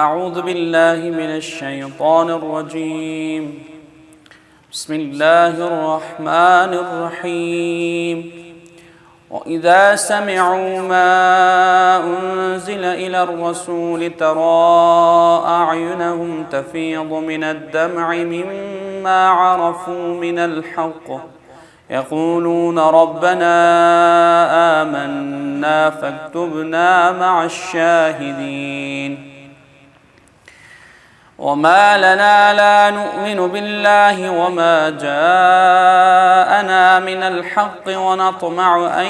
أعوذ بالله من الشيطان الرجيم. بسم الله الرحمن الرحيم. وإذا سمعوا ما أنزل إلى الرسول ترى أعينهم تفيض من الدمع مما عرفوا من الحق يقولون ربنا آمنا فاكتبنا مع الشاهدين. وما لنا لا نؤمن بالله وما جاءنا من الحق ونطمع أن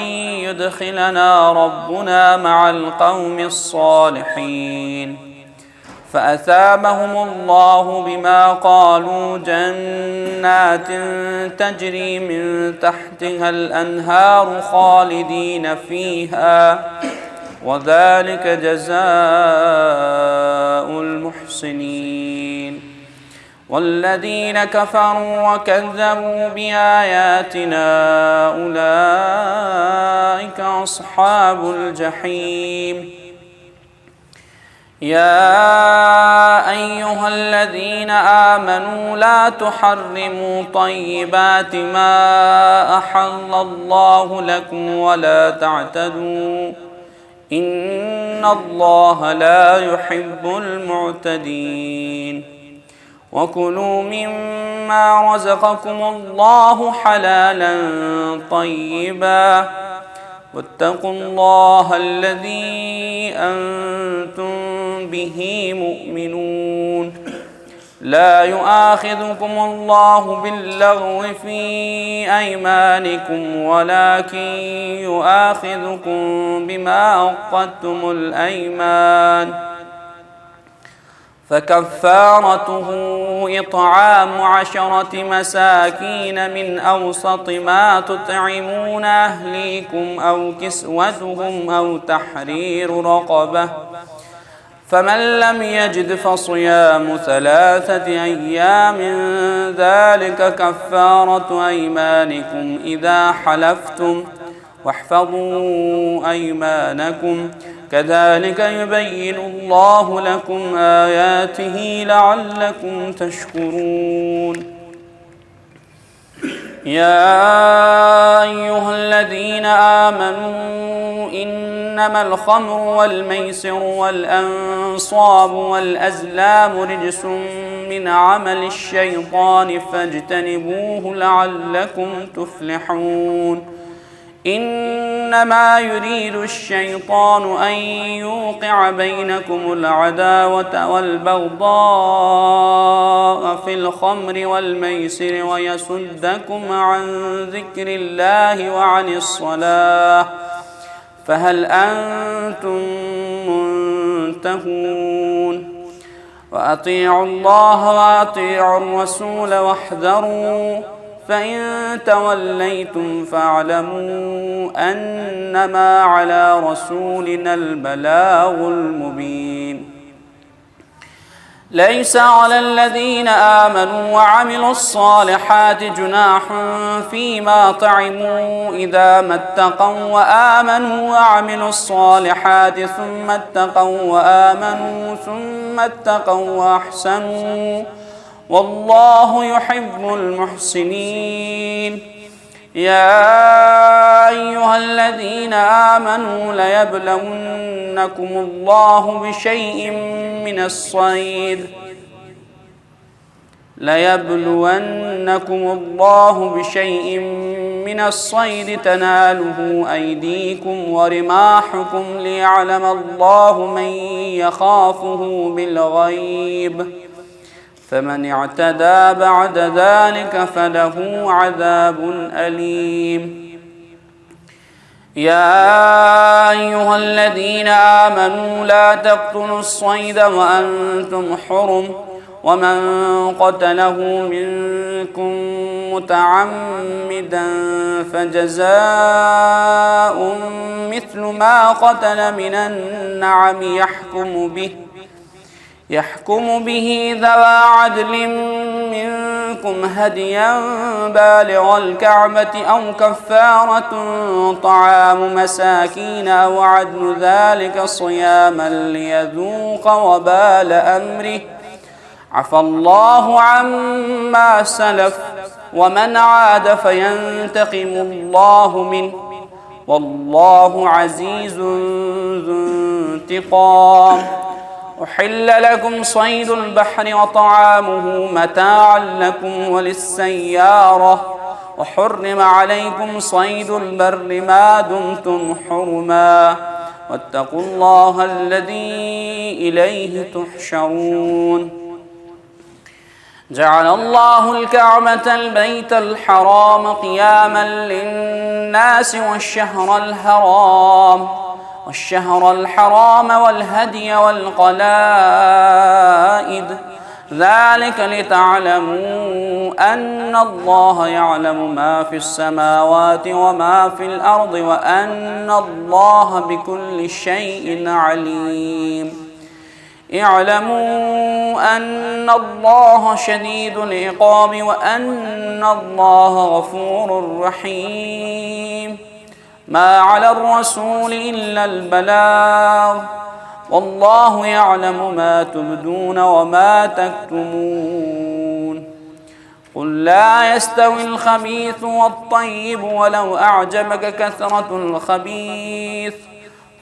يدخلنا ربنا مع القوم الصالحين فأثابهم الله بما قالوا جنات تجري من تحتها الأنهار خالدين فيها وذلك جزاء المحسنين. والذين كفروا وكذبوا بآياتنا أولئك أصحاب الجحيم. يا أيها الذين آمنوا لا تحرموا طيبات ما أحل الله لكم ولا تعتدوا إن الله لا يحب المعتدين. وكلوا مما رزقكم الله حلالا طيبا واتقوا الله الذي أنتم به مؤمنون. لا يؤاخذكم الله باللغو في أيمانكم ولكن يؤاخذكم بما عقدتم الأيمان فكفارته إطعام 10 مساكين من أوسط ما تطعمون أهليكم أو كسوتهم أو تحرير رقبة فمن لم يجد فصيام 3 أيام ذلك كفارة أيمانكم إذا حلفتم واحفظوا أيمانكم كذلك يبين الله لكم آياته لعلكم تشكرون. يا أيها الذين آمنوا إنما الخمر والميسر والأنصاب والأزلام رجس من عمل الشيطان فاجتنبوه لعلكم تفلحون. إنما يريد الشيطان أن يوقع بينكم العداوة والبغضاء في الخمر والميسر ويصدكم عن ذكر الله وعن الصلاة فهل أنتم منتهون. وأطيعوا الله وأطيعوا الرسول واحذروا فإن توليتم فاعلموا أنما على رسولنا البلاغ المبين. ليس على الذين آمنوا وعملوا الصالحات جناح فيما طعموا إذا ما اتقوا وآمنوا وعملوا الصالحات ثم اتقوا وآمنوا ثم اتقوا وأحسنوا والله يحب المحسنين. يا أيها الذين آمنوا ليبلونكم الله بشيء من الصيد تناله أيديكم ورماحكم ليعلم الله من يخافه بالغيب فمن اعتدى بعد ذلك فله عذاب أليم. يا أيها الذين آمنوا لا تقتلوا الصيد وأنتم حرم ومن قتله منكم متعمدا فجزاء مثل ما قتل من النعم يحكم به ذوى عدل منكم هديا بالغ الكعبة أو كفارة طعام مساكين أو عدل ذلك صياما ليذوق وبال أمره عفى الله عما سلف ومن عاد فينتقم الله منه والله عزيز ذو انتقام. أحل لكم صيد البحر وطعامه متاعا لكم وللسيارة وحرم عليكم صيد البر ما دمتم حرما واتقوا الله الذي إليه تحشرون. جعل الله الكعبة البيت الحرام قياما للناس والشهر الحرام والهدي والقلائد ذلك لتعلموا أن الله يعلم ما في السماوات وما في الأرض وأن الله بكل شيء عليم. اعلموا أن الله شديد العقاب وأن الله غفور رحيم. ما على الرسول إلا البلاغ والله يعلم ما تبدون وما تكتمون. قل لا يستوي الخبيث والطيب ولو أعجبك كثرة الخبيث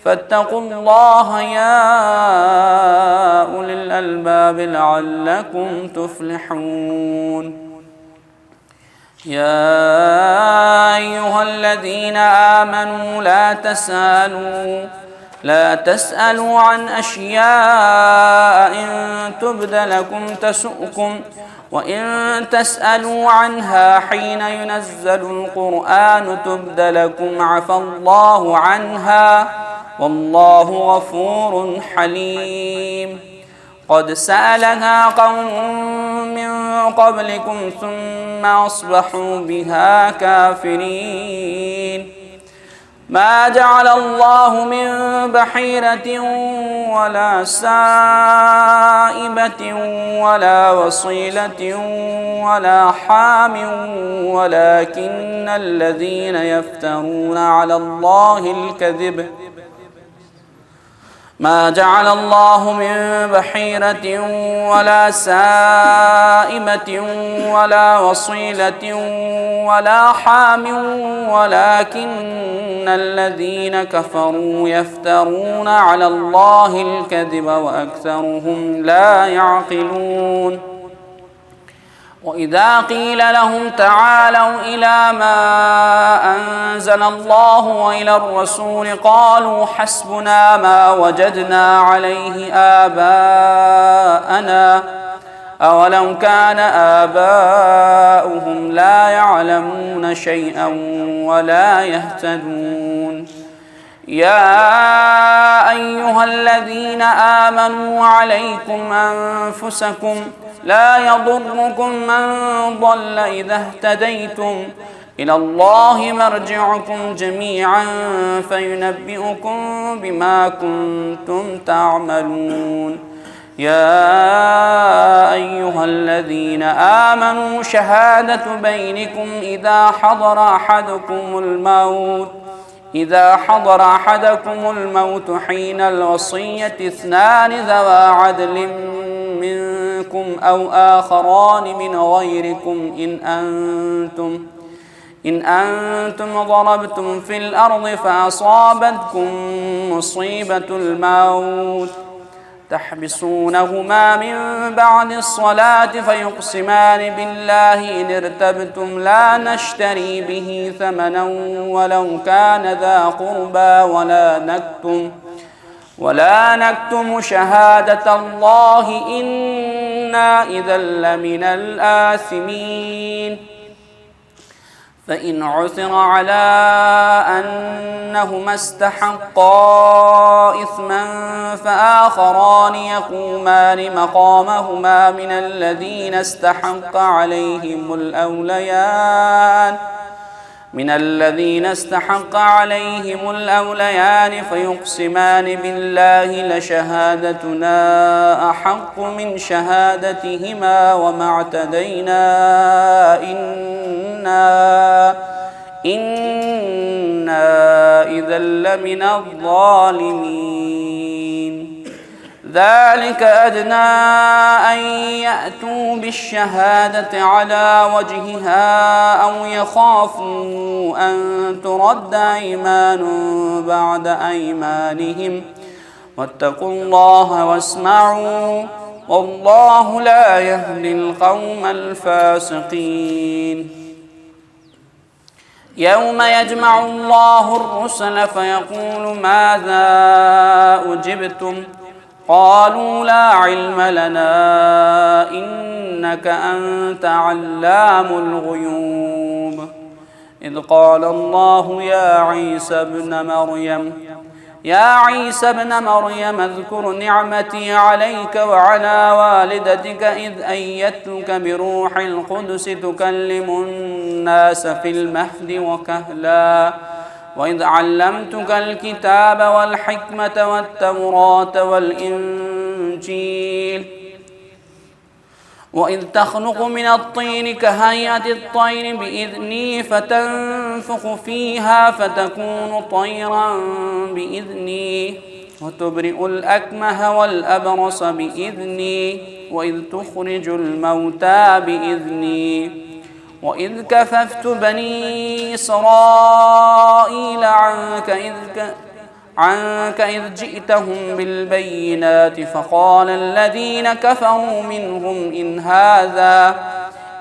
فاتقوا الله يا أولي الألباب لعلكم تفلحون. يا أيها الذين آمنوا لا تسألوا عن أشياء إن تبد لكم تسؤكم وإن تسألوا عنها حين ينزل القرآن تبد لكم عفى الله عنها والله غفور حليم. قد سألها قوم من قبلكم ثم أصبحوا بها كافرين. ما جعل الله من بحيرة ولا سائبة ولا وصيلة ولا حام ولكن الذين يفترون على الله الكذب. ما جعل الله من بحيرة ولا سائبة ولا وصيلة ولا حام ولكن الذين كفروا يفترون على الله الكذب وأكثرهم لا يعقلون. وإذا قيل لهم تعالوا إلى ما أنزل الله وإلى الرسول قالوا حسبنا ما وجدنا عليه آباءنا أولو كان آباؤهم لا يعلمون شيئا ولا يهتدون. يا أيها الذين آمنوا عليكم أنفسكم لا يضركم من ضل إذا اهتديتم إلى الله مرجعكم جميعا فينبئكم بما كنتم تعملون. يا أيها الذين آمنوا شهادة بينكم إذا حضر أحدكم الموت حين الوصية اثنان ذوى عدل منكم أو آخران من غيركم إن أنتم ضربتم في الأرض فأصابتكم مصيبة الموت تحبسونهما من بعد الصلاة فيقسمان بالله إن ارتبتم لا نشتري به ثمنا ولو كان ذا قربى ولا نكتم شهادة الله إنا إذا لمن الآثمين. فإن عثر على أنهما استحقا إثما فآخران يقومان مقامهما من الذين استحق عليهم الأوليان من الذين استحق عليهم الأوليان فيقسمان بالله لشهادتنا أحق من شهادتهما وما اعتدينا إنا إذا لمن الظالمين. ذلك أدنى أن يأتوا بالشهادة على وجهها أو يخافوا أن ترد أيمان بعد أيمانهم واتقوا الله واسمعوا والله لا يهدي القوم الفاسقين. يوم يجمع الله الرسل فيقول ماذا أجبتم قالوا لا علم لنا إنك أنت علام الغيوب. إذ قال الله يا عيسى ابن مريم اذكر نعمتي عليك وعلى والدتك إذ أيدتك بروح القدس تكلم الناس في المهد وكهلا وإذ علمتك الكتاب والحكمة والتوراة والإنجيل وإذ تخلق من الطين كهيئة الطير بإذني فتنفخ فيها فتكون طيرا بإذني وتبرئ الأكمه والأبرص بإذني وإذ تخرج الموتى بإذني وإذ كففت بني إسرائيل عنك إذ جئتهم بالبينات فقال الذين كفروا منهم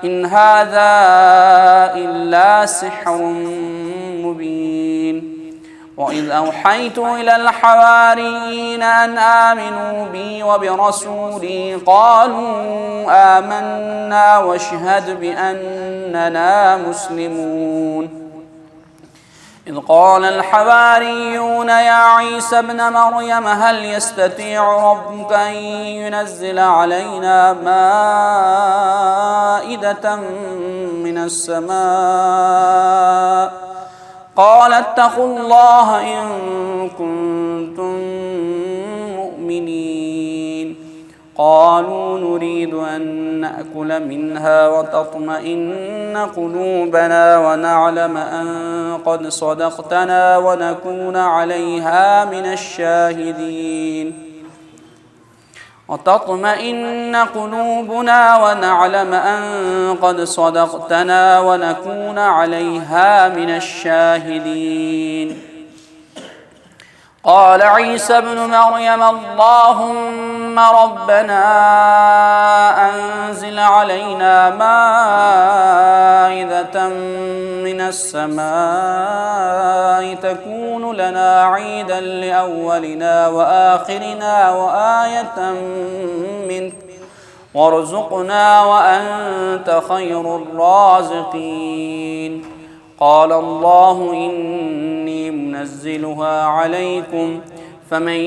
إن هذا إلا سحر مبين. وإذ أوحيت إلى الحواريين أن آمنوا بي وبرسولي قالوا آمنا واشهد بأننا مسلمون. إذ قال الحواريون يا عيسى ابن مريم هل يستطيع ربك أن ينزل علينا مائدة من السماء قال اتقوا الله إن كنتم مؤمنين. قالوا نريد أن نأكل منها وتطمئن قلوبنا ونعلم أن قد صدقتنا ونكون عليها من الشاهدين. وتطمئن قلوبنا ونعلم أن قد صدقتنا ونكون عليها من الشاهدين. قال عيسى ابن مريم اللهم ربنا أنزل علينا مائدة من السماء تكون لنا عيدا لأولنا وآخرنا وآية منك وارزقنا وأنت خير الرازقين. قال الله إني منزلها عليكم فمن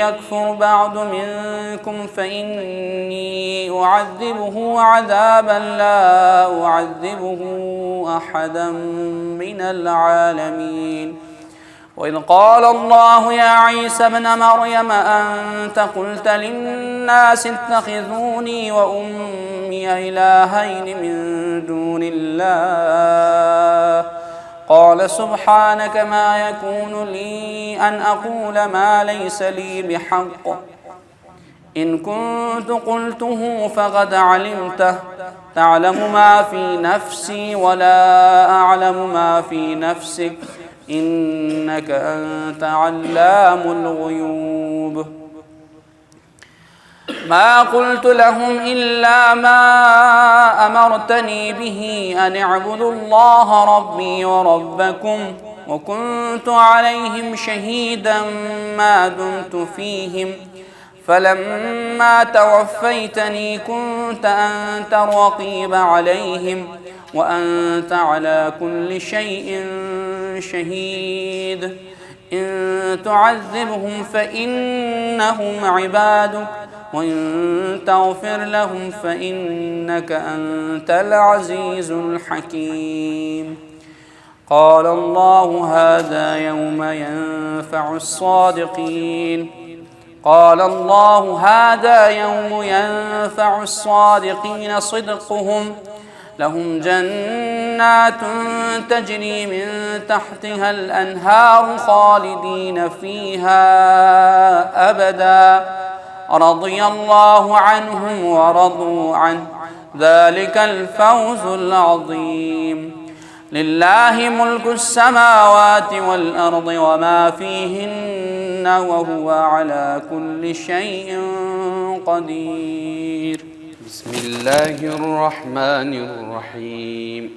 يكفر بعد منكم فإني أعذبه عذابا لا أعذبه أحدا من العالمين. وإذ قال الله يا عيسى ابن مريم أنت قلت للناس اتخذوني وأمي إلهين من دون الله قال سبحانك ما يكون لي أن أقول ما ليس لي بحق إن كنت قلته فقد علمته تعلم ما في نفسي ولا أعلم ما في نفسك إنك أنت علام الغيوب. ما قلت لهم إلا ما أمرتني به أن اعبدوا الله ربي وربكم وكنت عليهم شهيدا ما دمت فيهم فلما توفيتني كنت أنت الرقيب عليهم وأنت على كل شيء شهيد. إن تعذبهم فإنهم عبادك وإن تغفر لهم فإنك أنت العزيز الحكيم. قال الله هذا يوم ينفع الصادقين قال الله هذا يوم ينفع الصادقين صدقهم لهم جنات تجري من تحتها الأنهار خالدين فيها أبدا رضي الله عنهم ورضوا عنه ذلك الفوز العظيم لله ملك السماوات والأرض وما فيهن وهو على كل شيء قدير. بسم الله الرحمن الرحيم.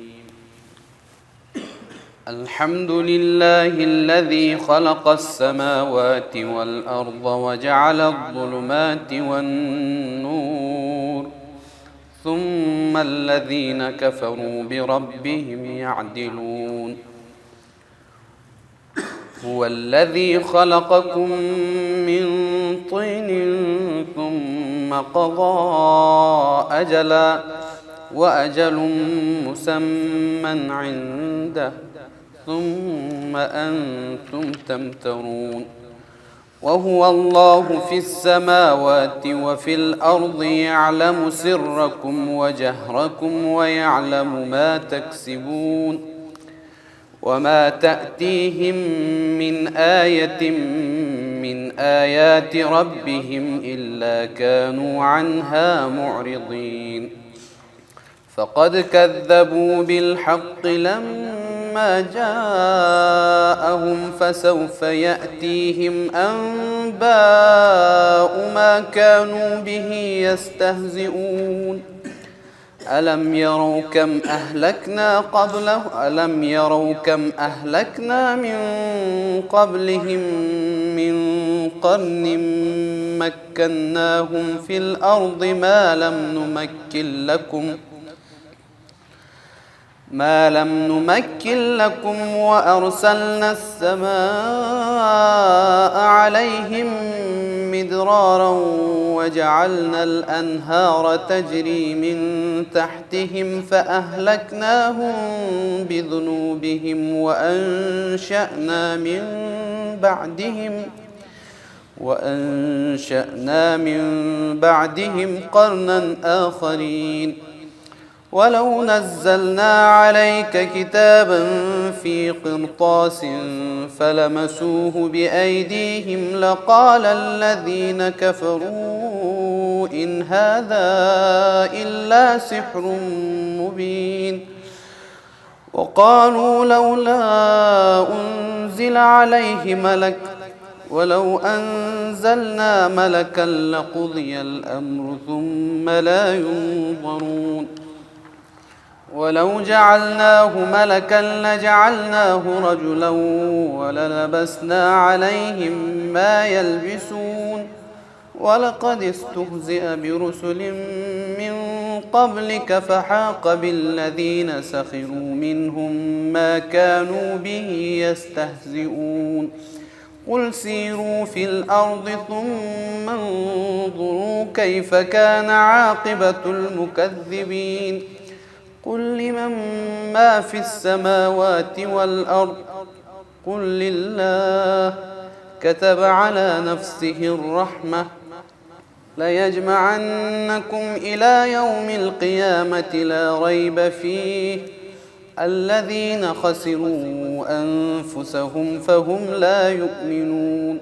الحمد لله الذي خلق السماوات والأرض وجعل الظلمات والنور ثم الذين كفروا بربهم يعدلون. هو الذي خلقكم من طين ثم قضى أجلا وأجل مسمى عنده ثم أنتم تمترون. وهو الله في السماوات وفي الأرض يعلم سركم وجهركم ويعلم ما تكسبون. وما تأتيهم من آية من آيات ربهم إلا كانوا عنها معرضين. فقد كذبوا بالحق لما جاءهم فسوف يأتيهم أنباء ما كانوا به يستهزئون. ألم يروا كم أهلكنا من قبلهم من قرن مكناهم في الأرض ما لم نمكن لكم وأرسلنا السماء عليهم مدرارا وجعلنا الأنهار تجري من تحتهم فأهلكناهم بذنوبهم وأنشأنا من بعدهم قرنا آخرين. ولو نزلنا عليك كتابا في قرطاس فلمسوه بأيديهم لقال الذين كفروا إن هذا إلا سحر مبين. وقالوا لولا أنزل عليه ملك ولو أنزلنا ملكا لقضي الأمر ثم لا ينظرون. ولو جعلناه ملكا لجعلناه رجلا وللبسنا عليهم ما يلبسون. ولقد استهزئ برسل من قبلك فحاق بالذين سخروا منهم ما كانوا به يستهزئون. قل سيروا في الأرض ثم انظروا كيف كان عاقبة المكذبين. قل لمن ما في السماوات والأرض قل لله كتب على نفسه الرحمة ليجمعنكم إلى يوم القيامة لا ريب فيه الذين خسروا أنفسهم فهم لا يؤمنون.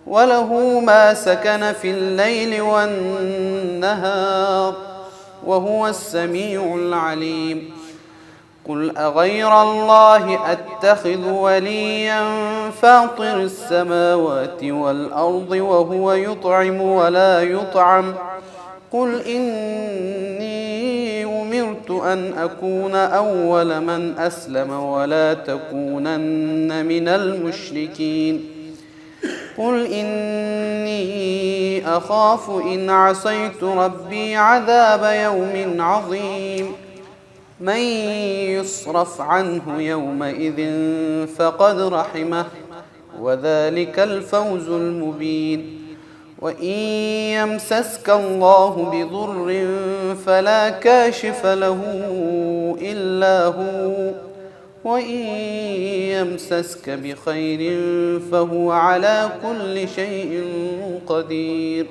وله ما سكن في الليل والنهار وهو السميع العليم. قل أغير الله أتخذ وليا فاطر السماوات والأرض وهو يطعم ولا يطعم. قل إني أمرت أن أكون أول من أسلم ولا تكونن من المشركين. قل إني أخاف إن عصيت ربي عذاب يوم عظيم. من يصرف عنه يومئذ فقد رحمه وذلك الفوز المبين. وإن يمسسك الله بضر فلا كاشف له إلا هو وإن يمسسك بخير فهو على كل شيء قدير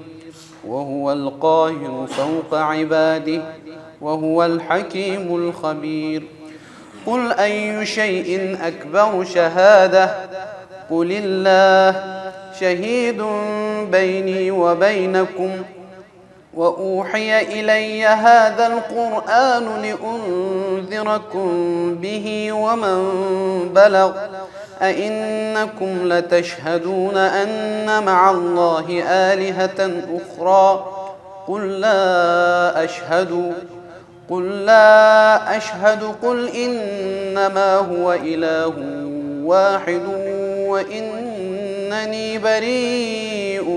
وهو القاهر فوق عباده وهو الحكيم الخبير قل أي شيء أكبر شهادة قل الله شهيد بيني وبينكم وأوحي إلي هذا القرآن لأنذركم به ومن بلغ أئنكم لتشهدون أن مع الله آلهة أخرى قل لا أشهد قل إنما هو إله واحد وإنني بريء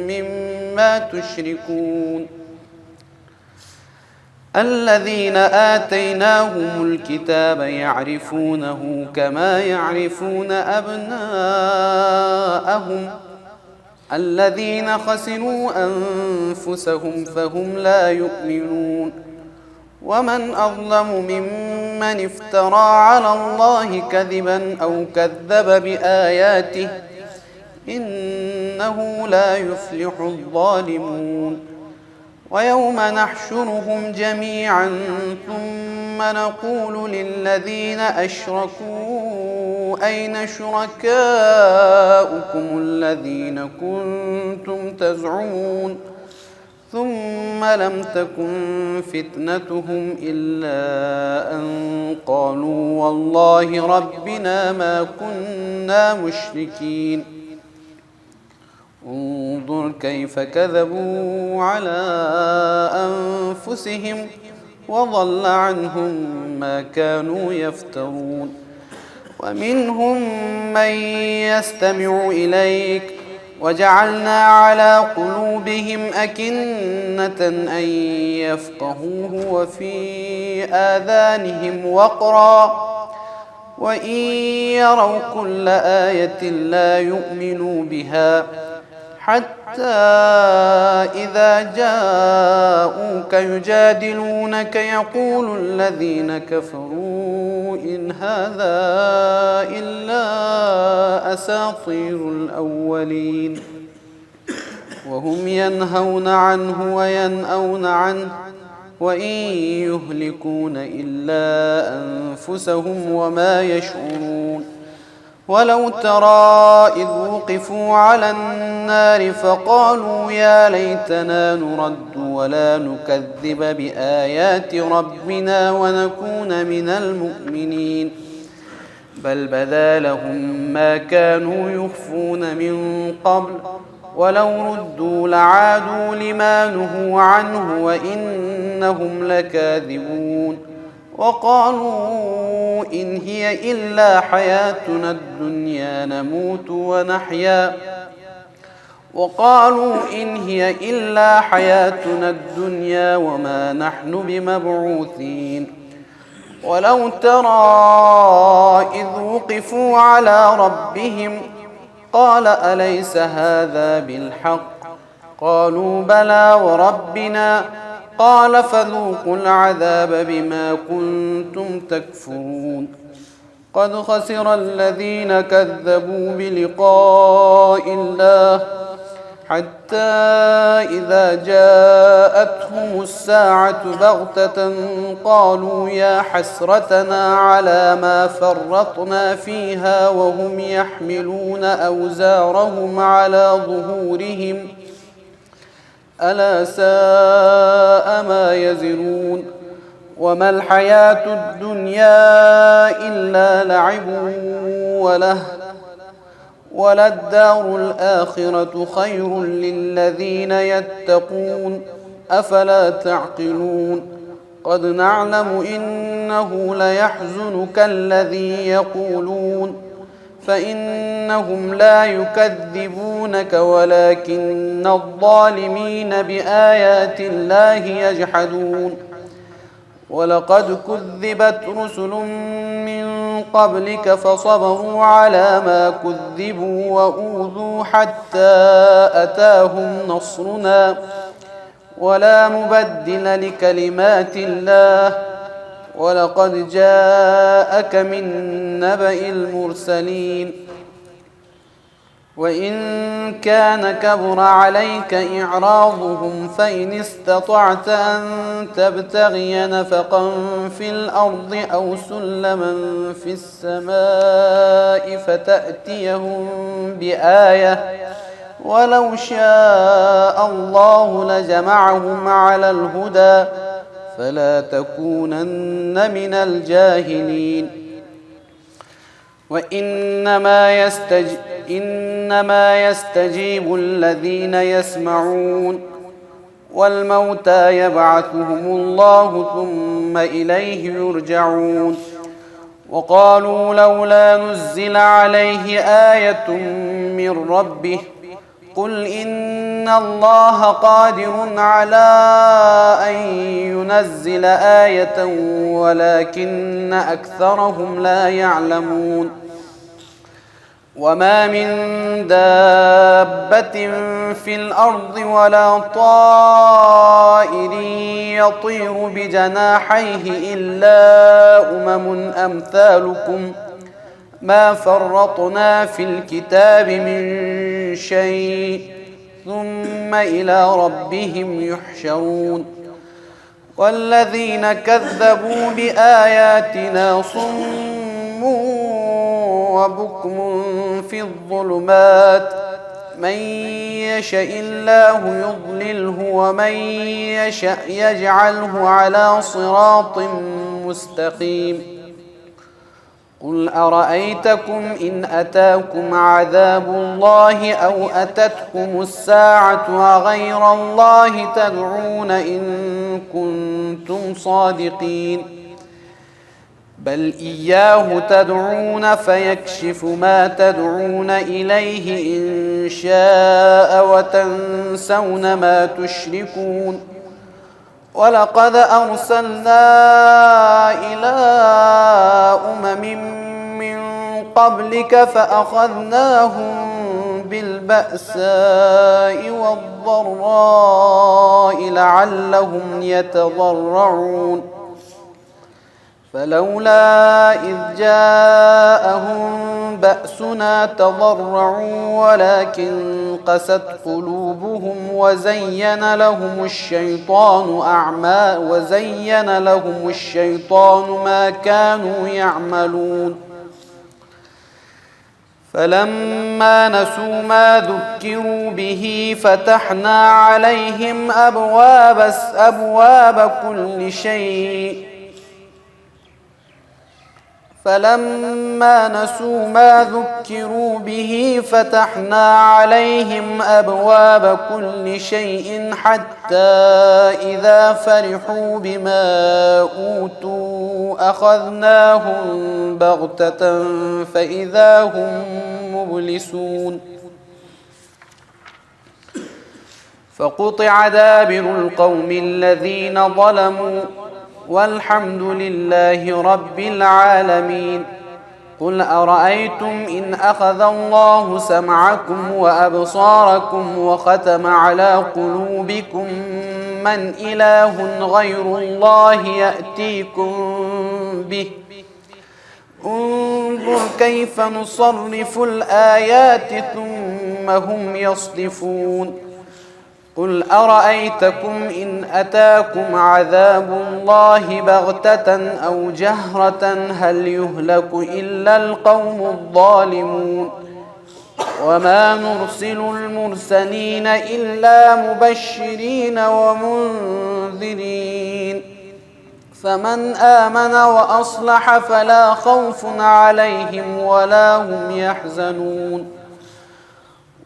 مما تشركون الذين آتيناهم الكتاب يعرفونه كما يعرفون أبناءهم الذين خسروا أنفسهم فهم لا يؤمنون ومن أظلم ممن افترى على الله كذبا أو كذب بآياته إنه لا يفلح الظالمون ويوم نحشرهم جميعا ثم نقول للذين أشركوا أين شركاؤكم الذين كنتم تزعمون ثم لم تكن فتنتهم إلا أن قالوا والله ربنا ما كنا مشركين انظر كيف كذبوا على أنفسهم وضل عنهم ما كانوا يفترون ومنهم من يستمع إليك وجعلنا على قلوبهم أكنة أن يفقهوه وفي آذانهم وقرا وإن يروا كل آية لا يؤمنوا بها حتى إذا جاءوك يجادلونك يقول الذين كفروا إن هذا إلا أساطير الأولين وهم ينهون عنه وينأون عنه وإن يهلكون إلا أنفسهم وما يشعرون ولو ترى إذ وقفوا على النار فقالوا يا ليتنا نرد ولا نكذب بآيات ربنا ونكون من المؤمنين بل بدا لهم ما كانوا يخفون من قبل ولو ردوا لعادوا لما نهوا عنه وإنهم لكاذبون وقالوا إن هي إلا حياتنا الدنيا نموت ونحيا وما نحن بمبعوثين ولو ترى إذ وقفوا على ربهم قال أليس هذا بالحق قالوا بلى وربنا قال فذوقوا العذاب بما كنتم تكفرون قد خسر الذين كذبوا بلقاء الله حتى إذا جاءتهم الساعة بغتة قالوا يا حسرتنا على ما فرطنا فيها وهم يحملون أوزارهم على ظهورهم ألا ساء ما يزرون وما الحياة الدنيا إلا لعب وله وللدار الآخرة خير للذين يتقون أفلا تعقلون قد نعلم إنه ليحزنك الذي يقولون فإنهم لا يكذبونك ولكن الظالمين بآيات الله يجحدون ولقد كذبت رسل من قبلك فصبروا على ما كذبوا وأوذوا حتى أتاهم نصرنا ولا مبدل لكلمات الله ولقد جاءك من نبأ المرسلين وإن كان كبر عليك إعراضهم فإن استطعت أن تبتغي نفقا في الأرض أو سلما في السماء فتأتيهم بآية ولو شاء الله لجمعهم على الهدى فلا تكونن من الجاهلين إنما يستجيب الذين يسمعون والموتى يبعثهم الله ثم إليه يرجعون وقالوا لولا نزل عليه آية من ربه قل إن الله قادر على أن ينزل آية ولكن أكثرهم لا يعلمون وما من دابة في الأرض ولا طائر يطير بجناحيه إلا أمم أمثالكم ما فرطنا في الكتاب من شيء ثم إلى ربهم يحشرون والذين كذبوا بآياتنا صم وبكم في الظلمات من يشاء الله يضلله ومن يشاء يجعله على صراط مستقيم قل أرأيتكم إن أتاكم عذاب الله أو أتتكم الساعة أغير الله تدعون إن كنتم صادقين بل إياه تدعون فيكشف ما تدعون إليه إن شاء وتنسون ما تشركون ولقد أرسلنا إلى من قبلك فأخذناهم بالبأساء والضراء لعلهم يتضرعون فلولا إذ جاءهم بأسنا تضرعوا ولكن قست قلوبهم وزين لهم الشيطان ما كانوا يعملون فلما نسوا ما ذكروا به فتحنا عليهم أبواب كل شيء حتى إذا فرحوا بما أوتوا أخذناهم بغتة فإذا هم مبلسون فقطع دابر القوم الذين ظلموا والحمد لله رب العالمين قل أرأيتم إن أخذ الله سمعكم وأبصاركم وختم على قلوبكم من إله غير الله يأتيكم به انظر كيف نصرف الآيات ثم هم يصدفون قل أرأيتكم إن أتاكم عذاب الله بغتة أو جهرة هل يهلك إلا القوم الظالمون وما نرسل المرسلين إلا مبشرين ومنذرين فمن آمن وأصلح فلا خوف عليهم ولا هم يحزنون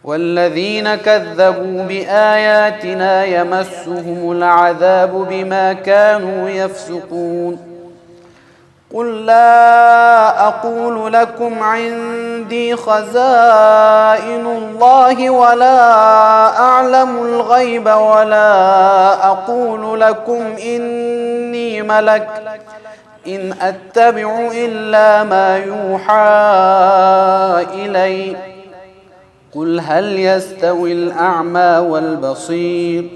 والذين كذبوا بآياتنا يمسهم العذاب بما كانوا يفسقون قل لا أقول لكم عندي خزائن الله ولا أعلم الغيب ولا أقول لكم إني ملك إن أتبع إلا ما يوحى إلي قل هل يستوي الأعمى والبصير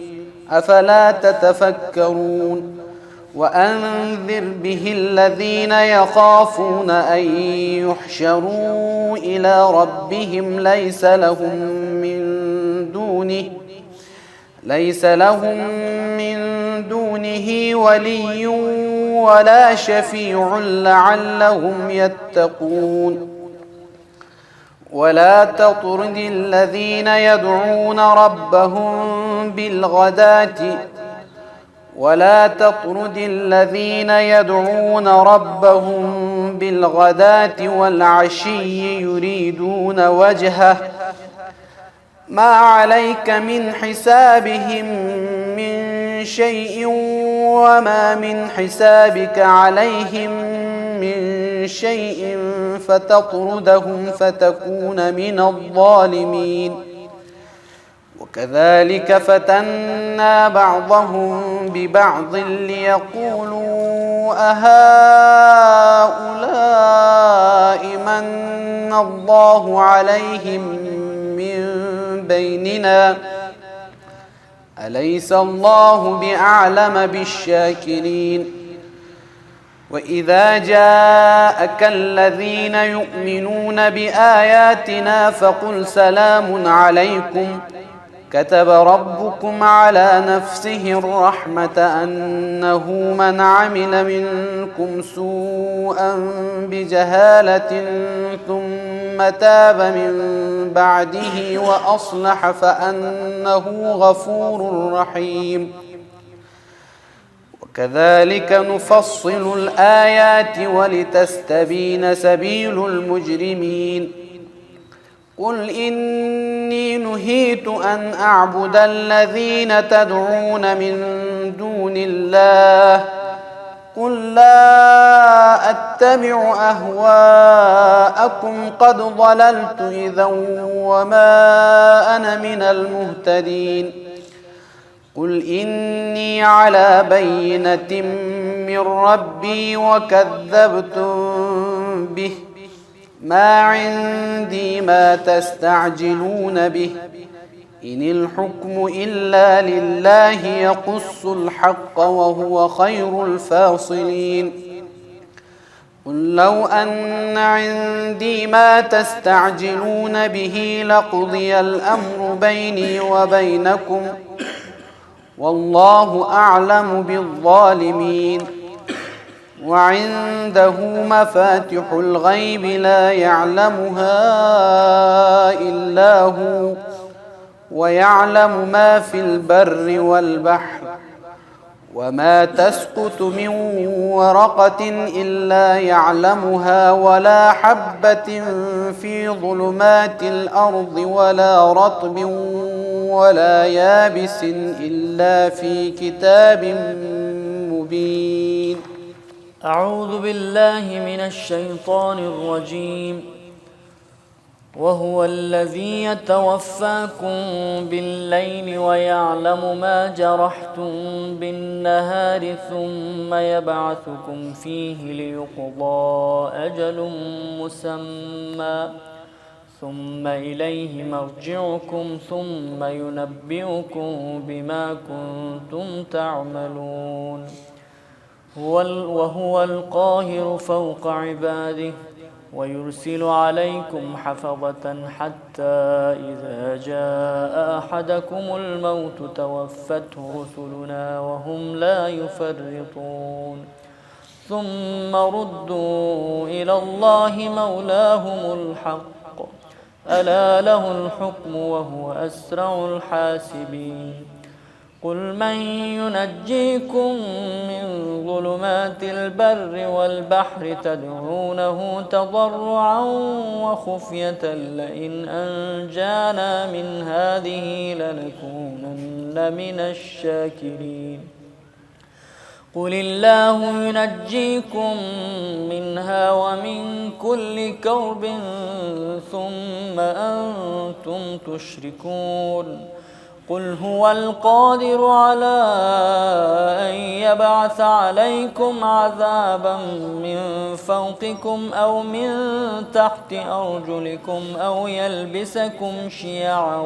أفلا تتفكرون وأنذر به الذين يخافون أن يحشروا إلى ربهم ليس لهم من دونه ولي ولا شفيع لعلهم يتقون. ولا تطرد الذين يدعون ربهم بالغداة والعشي يريدون وجهه ما عليك من حسابهم من شيء وما من حسابك عليهم من شيء فتطردهم فتكون من الظالمين. وكذلك فتنا بعضهم ببعض ليقولوا أهؤلاء من الله عليهم من بيننا أليس الله بأعلم بالشاكرين. وإذا جاءك الذين يؤمنون بآياتنا فقل سلام عليكم كتب ربكم على نفسه الرحمة أنه من عمل منكم سوءا بجهالة ثم تاب من بعده وأصلح فأنه غفور رحيم. وكذلك نفصل الآيات ولتستبين سبيل المجرمين. قل إني نهيت أن أعبد الذين تدعون من دون الله قل لا أتبع أهواءكم قد ضللت إذا وما أنا من المهتدين. قل إني على بينة من ربي وكذبتم به ما عندي ما تستعجلون به إن الحكم إلا لله يقص الحق وهو خير الفاصلين. قل لو أن عندي ما تستعجلون به لقضي الأمر بيني وبينكم والله أعلم بالظالمين. وعنده مفاتح الغيب لا يعلمها إلا هو ويعلم ما في البر والبحر وما تسقط من ورقة إلا يعلمها ولا حبة في ظلمات الأرض ولا رطب ولا يابس إلا في كتاب مبين. أعوذ بالله من الشيطان الرجيم. وهو الذي يتوفاكم بالليل ويعلم ما جرحتم بالنهار ثم يبعثكم فيه ليقضى أجل مسمى ثم إليه مرجعكم ثم ينبئكم بما كنتم تعملون. وهو القاهر فوق عباده ويرسل عليكم حفظة حتى إذا جاء أحدكم الموت توفته رسلنا وهم لا يفرطون ثم ردوا إلى الله مولاهم الحق ألا له الحكم وهو أسرع الحاسبين. قل من ينجيكم من ظلمات البر والبحر تدعونه تضرعا وخفية لئن أنجانا من هذه لنكونن من الشاكرين. قل الله ينجيكم منها ومن كل كرب ثم أنتم تشركون. قل هو القادر على أن يبعث عليكم عذابا من فوقكم أو من تحت أرجلكم أو يلبسكم شيعا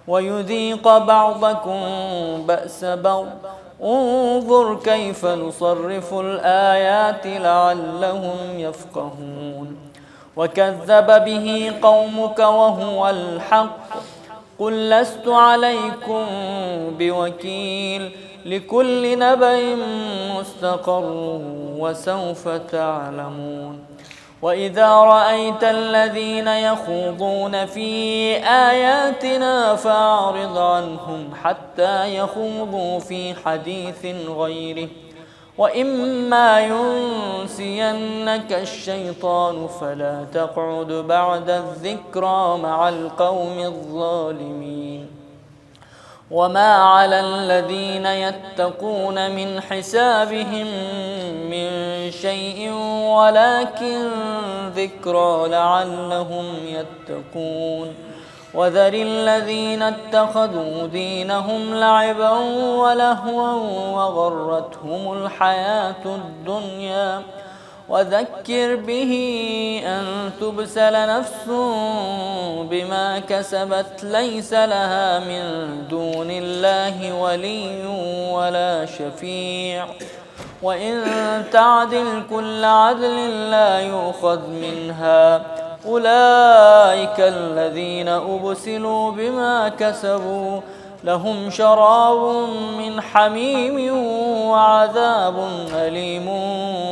ويذيق بعضكم بأس بعض. انظر كيف نصرف الآيات لعلهم يفقهون. وكذب به قومك وهو الحق. قل لست عليكم بوكيل. لكل نبأ مستقر وسوف تعلمون. وإذا رأيت الذين يخوضون في آياتنا فأعرض عنهم حتى يخوضوا في حديث غيره. وإما ينسينك الشيطان فلا تقعد بعد الذكرى مع القوم الظالمين. وما على الذين يتقون من حسابهم من شيء ولكن ذكرى لعلهم يتقون. وذر الذين اتخذوا دينهم لعبا ولهوا وغرتهم الحياة الدنيا. وذكر به أن تبسل نفس بما كسبت ليس لها من دون الله ولي ولا شفيع. وإن تعدل كل عدل لا يؤخذ منها. أولئك الذين أبسلوا بما كسبوا لهم شراب من حميم وعذاب أليم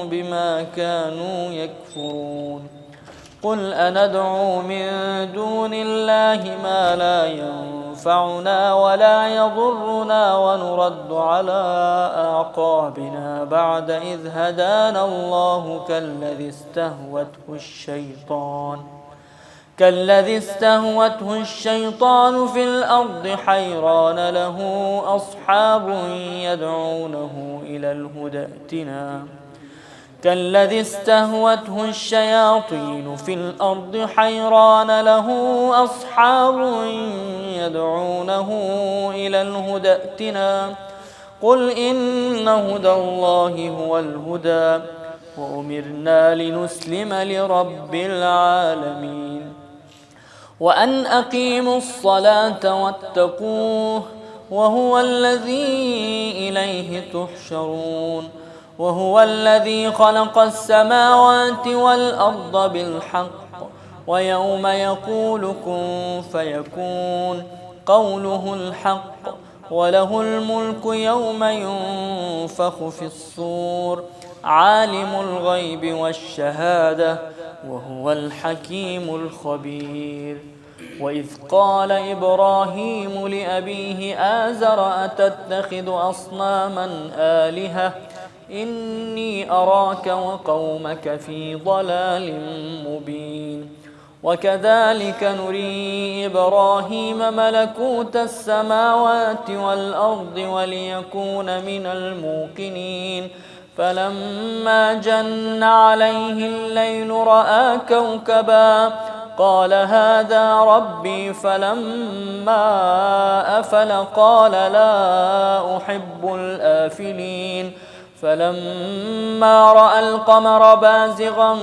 بما كانوا يكفرون. قل أندعو من دون الله ما لا ينفعنا ولا يضرنا ونرد على أعقابنا بعد إذ هدانا الله كالذي استهوته الشيطان في الأرض حيران له أصحاب يدعونه إلى الهدى ائتنا. كالذي استهوته الشياطين في الأرض حيران له أصحاب يدعونه إلى الهدى ائتنا. قل إن هدى الله هو الهدى وأمرنا لنسلم لرب العالمين. وأن أقيموا الصلاة واتقوه وهو الذي إليه تحشرون. وهو الذي خلق السماوات والأرض بالحق ويوم يقول كن فيكون قوله الحق. وله الملك يوم ينفخ في الصور عالم الغيب والشهادة وهو الحكيم الخبير. وإذ قال إبراهيم لأبيه آزر أتتخذ أصناما آلهة إني أراك وقومك في ضلال مبين. وكذلك نري إبراهيم ملكوت السماوات والأرض وليكون من الموقنين. فلما جن عليه الليل رأى كوكبا قال هذا ربي. فلما أفل قال لا أحب الآفلين. فلما رأى القمر بازغا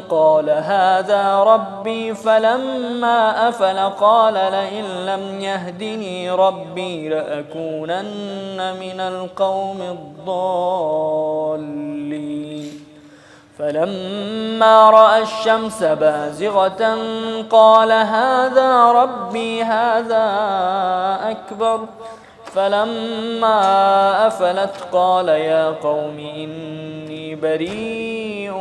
قال هذا ربي. فلما أفل قال لئن لم يهدني ربي لأكونن من القوم الضالين. فلما رأى الشمس بازغة قال هذا ربي هذا أكبر. فلما أفلت قال يا قوم إني بريء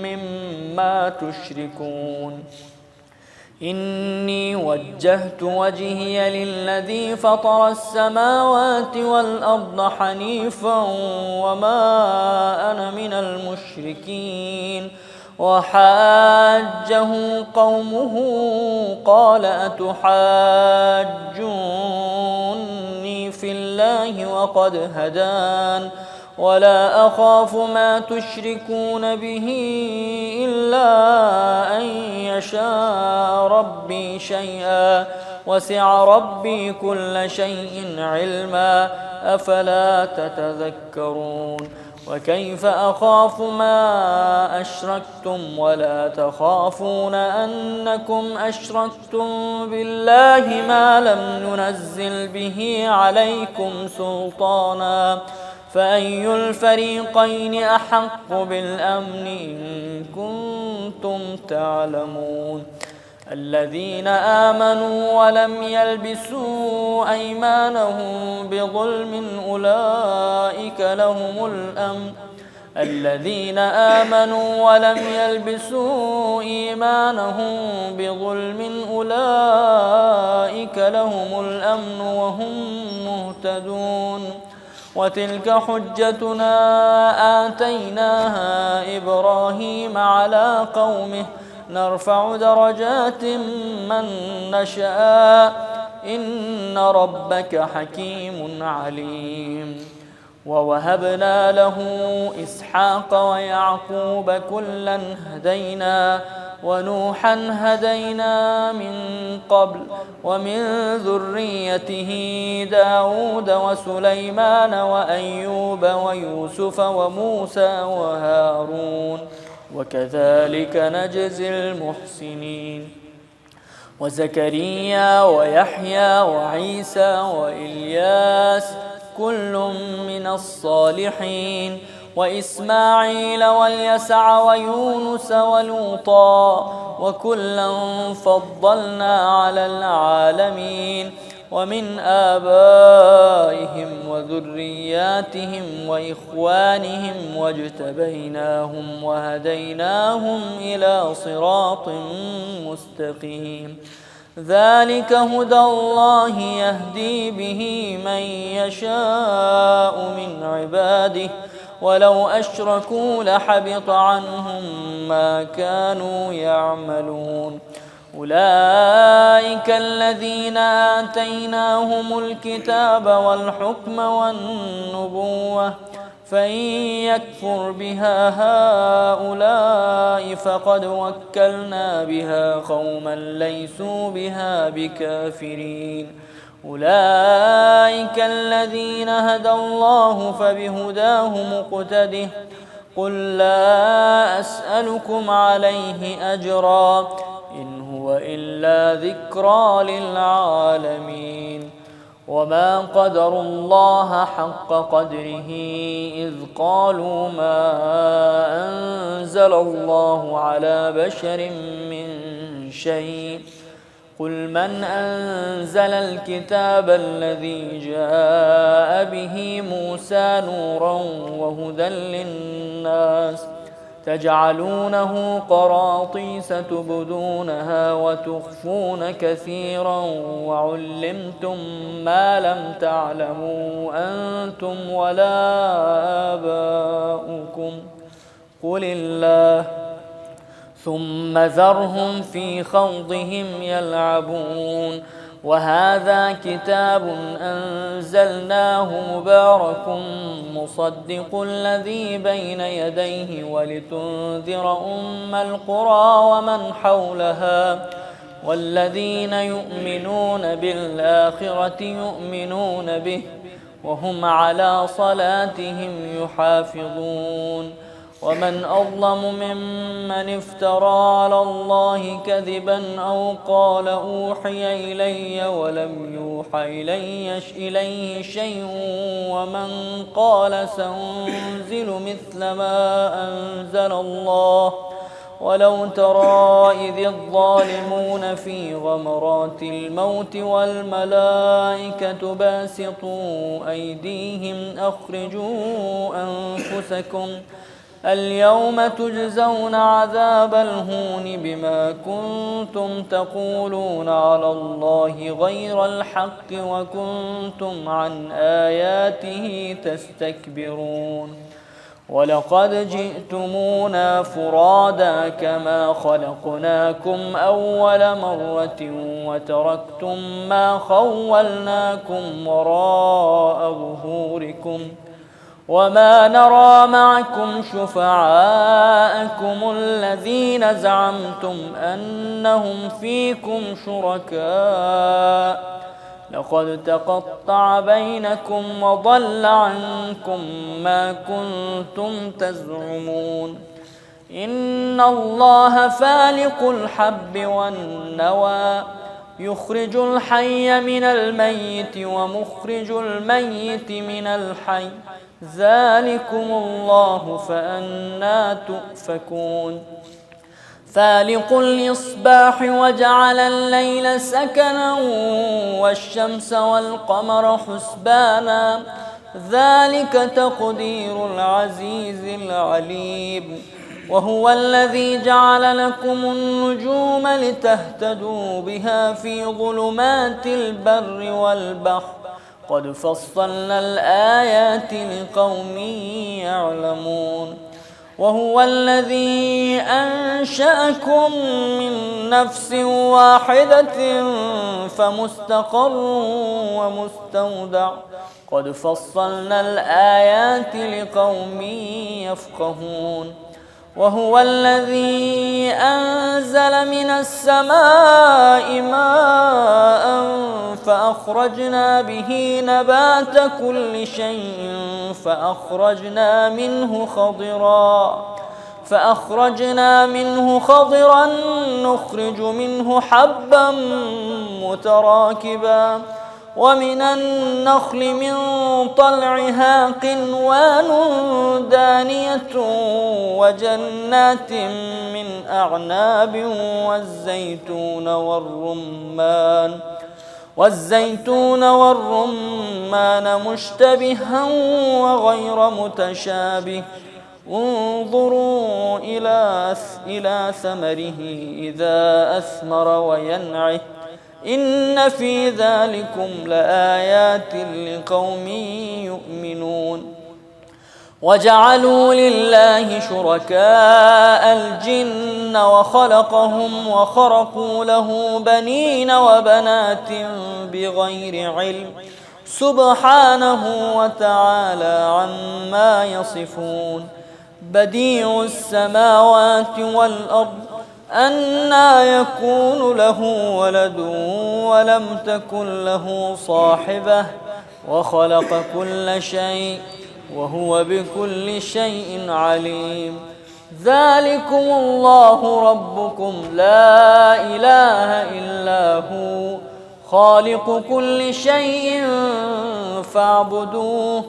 مما تشركون. إني وجهت وجهي للذي فطر السماوات والأرض حنيفا وما أنا من المشركين. وحاجه قومه قال أتحاجوني في الله وقد هدان ولا أخاف ما تشركون به إلا أن يشاء ربي شيئا وسع ربي كل شيء علما أفلا تتذكرون وكيف أخاف ما أشركتم ولا تخافون أنكم أشركتم بالله ما لم ينزل به عليكم سلطانا فأي الفريقين أحق بالأمن إن كنتم تعلمون الذين آمنوا ولم يلبسوا أيمانهم بظلم أولئك لهم الأمن الذين آمنوا ولم يلبسوا إيمانهم بظلم أولئك لهم الأمن وهم مهتدون وتلك حجتنا آتيناها إبراهيم على قومه نرفع درجات من نشاء إن ربك حكيم عليم ووهبنا له إسحاق ويعقوب كلا هدينا ونوحا هدينا من قبل ومن ذريته داود وسليمان وأيوب ويوسف وموسى وهارون وكذلك نجزي المحسنين وزكريا ويحيى وعيسى وإلياس كل من الصالحين وإسماعيل واليسع ويونس ولوطا وكلا فضلنا على العالمين ومن آبائهم وذرياتهم وإخوانهم واجتبيناهم وهديناهم إلى صراط مستقيم ذلك هدى الله يهدي به من يشاء من عباده ولو أشركوا لحبط عنهم ما كانوا يعملون أولئك الذين آتيناهم الكتاب والحكم والنبوة فإن يكفر بها هؤلاء فقد وكلنا بها قوما ليسوا بها بكافرين أولئك الذين هدى الله فبهداه مقتده قل لا أسألكم عليه أجرا إن هو إلا ذكرى للعالمين وما قدروا الله حق قدره إذ قالوا ما أنزل الله على بشر من شيء قل من أنزل الكتاب الذي جاء به موسى نورا وهدى للناس تجعلونه قراطيس تبدونها وتخفون كثيرا وعلمتم ما لم تعلموا أنتم ولا آباؤكم قل الله ثم ذرهم في خوضهم يلعبون وهذا كتاب أنزلناه مبارك مصدق الذي بين يديه ولتنذر أم القرى ومن حولها والذين يؤمنون بالآخرة يؤمنون به وهم على صلاتهم يحافظون ومن أظلم ممن افترى على الله كذبا أو قال أوحي إلي ولم يوحى إليه شيء ومن قال سأنزل مثل ما أنزل الله ولو ترى إذ الظالمون في غمرات الموت والملائكة باسطوا أيديهم أخرجوا أنفسكم اليوم تجزون عذاب الهون بما كنتم تقولون على الله غير الحق وكنتم عن آياته تستكبرون ولقد جئتمونا فرادا كما خلقناكم أول مرة وتركتم ما خولناكم وراء ظهوركم وما نرى معكم شفعاءكم الذين زعمتم أنهم فيكم شركاء لقد تقطع بينكم وضل عنكم ما كنتم تزعمون إن الله فالق الحب والنوى يخرج الحي من الميت ومخرج الميت من الحي ذلكم الله فأنى تؤفكون فالق الإصباح وجعل الليل سكنا والشمس والقمر حسبانا ذلك تقدير العزيز العليم وهو الذي جعل لكم النجوم لتهتدوا بها في ظلمات البر والبحر قد فصلنا الآيات لقوم يعلمون وهو الذي أنشأكم من نفس واحدة فمستقر ومستودع قد فصلنا الآيات لقوم يفقهون وهو الذي أنزل من السماء ماء فأخرجنا به نبات كل شيء فأخرجنا منه خضرا نخرج منه حبا متراكبا ومن النخل من طلعها قنوان دانية وجنات من أعناب والزيتون والرمان مشتبها وغير متشابه انظروا إلى ثمره إذا أثمر وينعه إن في ذلكم لآيات لقوم يؤمنون وجعلوا لله شركاء الجن وخلقهم وخرقوا له بنين وبنات بغير علم سبحانه وتعالى عما يصفون بديع السماوات والأرض أنى يكون له ولد ولم تكن له صاحبة وخلق كل شيء وهو بكل شيء عليم ذلكم الله ربكم لا إله إلا هو خالق كل شيء فاعبدوه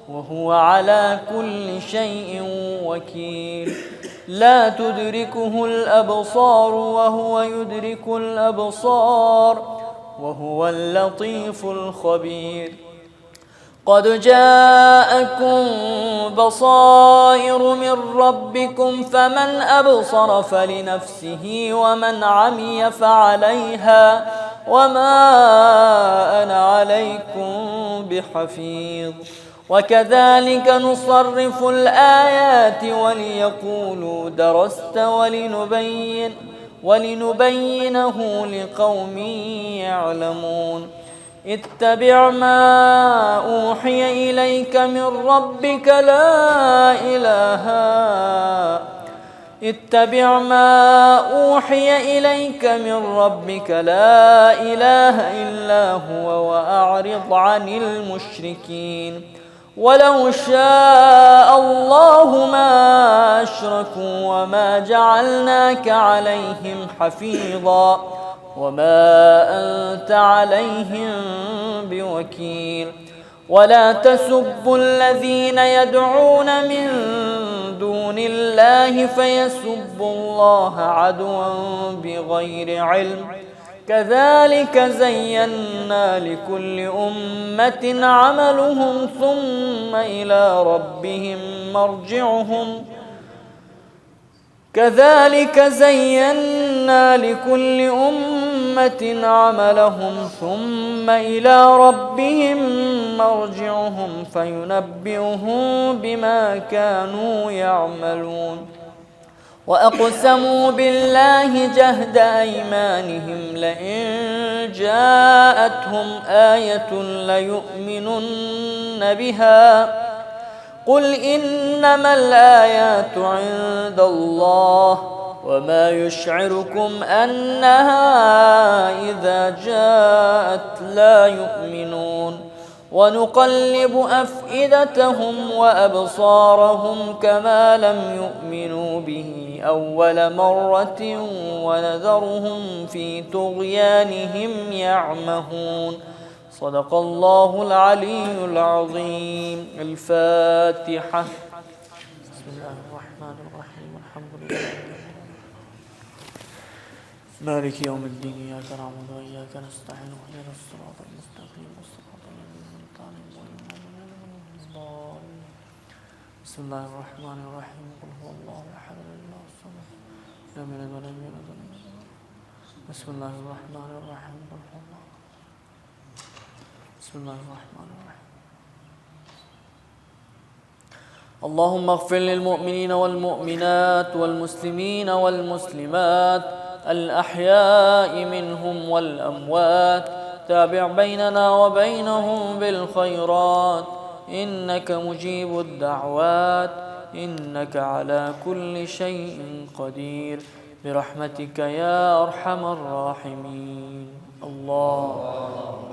وهو على كل شيء وكيل لا تدركه الأبصار وهو يدرك الأبصار وهو اللطيف الخبير قد جاءكم بصائر من ربكم فمن أبصر فلنفسه ومن عمي فعليها وما أنا عليكم بحفيظ وكذلك نصرف الآيات وليقولوا درست ولنبينه لقوم يعلمون اتبع ما أوحي إليك من ربك لا إله إلا هو وأعرض عن المشركين ولو شاء الله ما أشركوا وما جعلناك عليهم حفيظا وما أنت عليهم بوكيل ولا تسبوا الذين يدعون من دون الله فيسبوا الله عدوا بغير علم كذلك زينا لكل أمة عملهم ثم إلى ربهم مرجعهم فينبئهم بما كانوا يعملون وأقسموا بالله جهد أيمانهم لئن جاءتهم آية ليؤمنن بها قل إنما الآيات عند الله وما يشعركم أنها إذا جاءت لا يؤمنون ونقلب أفئدتهم وأبصارهم كما لم يؤمنوا به أول مرة ونذرهم في طغيانهم يعمهون. صدق الله العلي العظيم. الفاتحة. بسم الله الرحمن الرحيم. الحمد لله مالك يوم الدين. إياك نعبد وإياك نستعين اهدنا الصراط المستقيم صراط الذين أنعمت عليهم غير المغضوب عليهم. بسم الله الرحمن الرحيم. قل هو الله أحد الله الصمد لم يلد ولم يولد ولم يكن له. بسم الله الرحمن الرحيم. قل هو الله. بسم الله الرحمن الرحيم. اللهم اغفر للمؤمنين والمؤمنات والمسلمين والمسلمات الأحياء منهم والأموات. تابع بيننا وبينهم بالخيرات إنك مجيب الدعوات إنك على كل شيء قدير برحمتك يا أرحم الراحمين. اللهم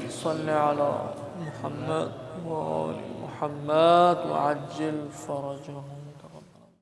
صل على محمد وآل محمد وعجل فرجهم.